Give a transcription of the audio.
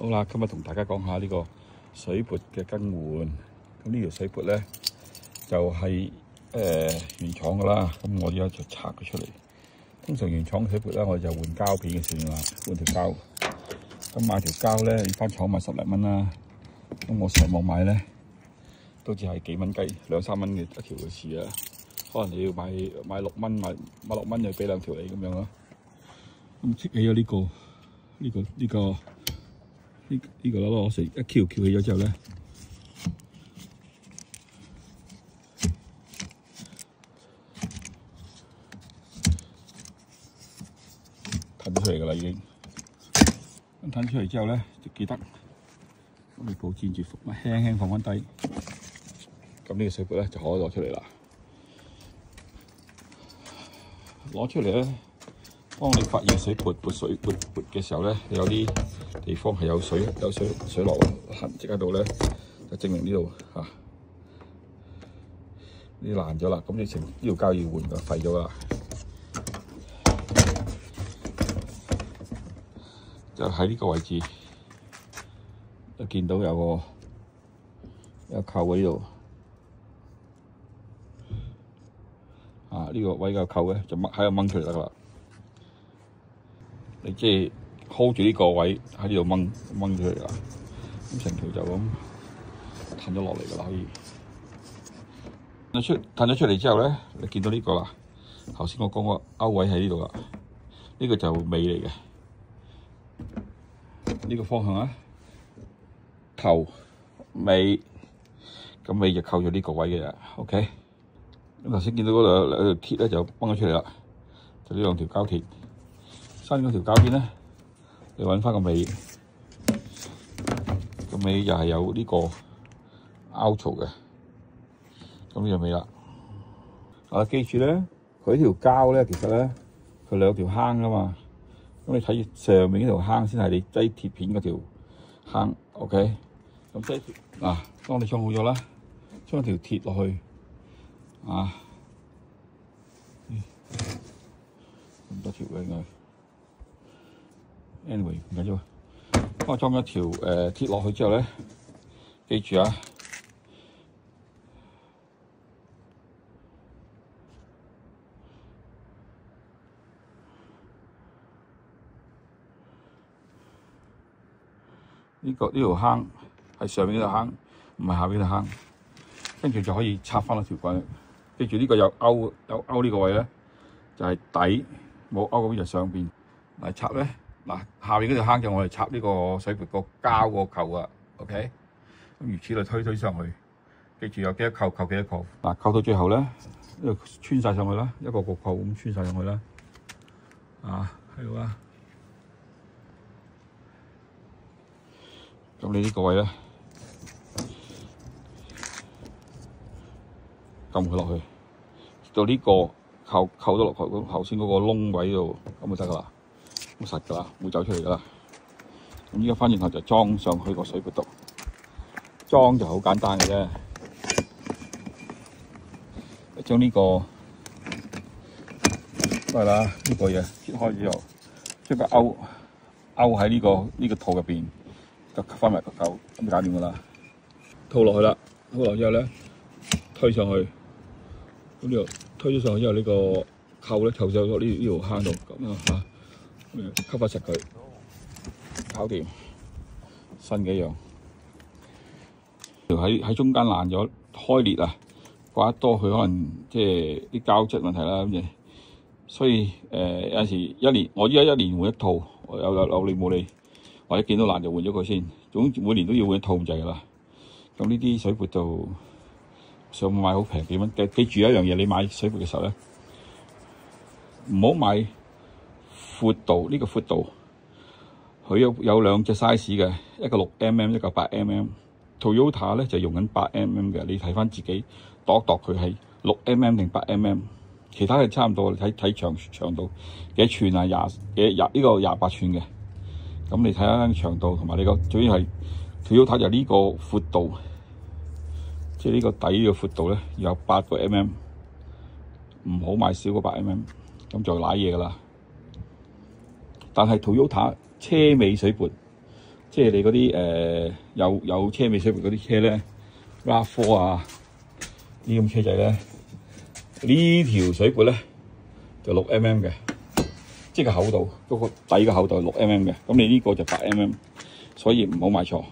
好啦，今日同大家講下呢個水撥嘅更換。咁呢條水撥咧就係原廠噶啦。咁我而家就拆佢出嚟。通常原廠水撥咧，我哋就換膠片嘅算啦，換條膠。咁買條膠咧，你翻廠買10零蚊啦。咁我上網買咧，都只係幾蚊雞，2、3蚊嘅一條嘅事啊。可能你要買6蚊，買6蚊就俾2條你咁樣咯。咁戚起咗呢個攞成一翹起咗之後咧，騰出嚟噶啦已經。咁騰出嚟之後咧，就記得咁你保持住輕輕放翻低。咁呢個水撥咧就可以攞出嚟啦。攞出嚟咧，當你發現水撥嘅時候咧，有啲地方係有水流痕跡喺度咧，就證明呢度呢爛咗啦。咁你成呢條膠要換㗎，廢咗啦。就喺呢個位置，就見到有個扣喺呢度。呢個位嘅扣咧就喺度掹出嚟得啦。你即係 hold 住呢個位喺呢度掹出嚟啦。咁成條就咁褪咗落嚟㗎啦，可以。褪咗出嚟之後咧，你見到呢個啦。頭先我講個勾位喺呢度啦。呢個就尾嚟嘅。呢個方向啊，頭尾，咁尾就扣咗呢個位嘅。OK。咁頭先見到嗰兩條鐵咧就崩咗出嚟啦，就呢2條膠鐵。新嗰條膠片咧，你揾翻個尾，個尾又係有呢個凹槽嘅。咁呢個尾啦。記住咧，佢呢條膠咧，其實咧佢2條坑㗎嘛。咁你睇上面呢條坑先係你擠鐵片嗰條坑。OK。咁擠當你裝好咗啦，將條鐵落去。咁多條嘅應該 ，anyway 唔緊要。當我裝咗條鐵落去之後咧，記住啊，呢條坑係上面呢條坑，唔係下邊呢條坑。跟住就可以插翻個條棍。記住呢個有勾呢個位咧，就係底；冇勾嗰邊就上邊。嚟插咧，下邊嗰條坑就我哋插呢個水撥個膠個扣啊。OK， 咁如此類推上去。記住有幾多扣扣幾多扣。扣到最後咧，呢度穿晒上去啦，一個個扣咁穿晒上去啦。喺度啦。咁你呢個位咧，撳佢落去，到呢個扣到落去頭先嗰個窿位度，咁就得噶啦，咁實噶啦，會走出嚟噶啦。咁依家翻轉頭就裝上去個水撥度，裝就好簡單嘅啫。將呢個都係啦，呢個嘢揭開之後，將個勾喺呢個套入邊，就吸翻埋個扣，咁就搞掂噶啦。套落去啦，套落之後咧，推上去。咁呢度推咗上去之後，呢個扣咧扣上咗呢條坑度，咁吸翻實佢，搞掂，新嘅一樣。喺中間爛咗開裂啊，刮得多佢可能即係啲膠質問題啦咁嘅。所以有陣時我依家1年換一套，有理冇理，或者見到爛就換咗佢先。總之每年都要換一套咁滯㗎啦。咁呢啲水撥就〜上網買好平幾蚊，記住一樣嘢，你買水撥嘅時候咧，唔好買闊度。呢個闊度佢有2隻 size 嘅，一個6mm，一個8mm。Toyota 咧就用緊8mm嘅，你睇翻自己度佢係6mm定8mm，其他嘅差唔多。你睇長度幾寸啊？呢個28寸嘅。咁你睇下長度同埋你個主要係 Toyota就呢個闊度。即係呢個底嘅闊度咧，有8個mm，唔好買少過8mm，咁就瀨嘢㗎啦。但係 Toyota 車尾水撥，即即係你嗰啲有車尾水嗰啲車咧 ，RAV4 啊呢咁車仔咧，呢條水撥咧就6mm 嘅，即係個厚度嗰個底嘅厚度係6mm嘅，咁你呢個就8mm，所以唔好買錯。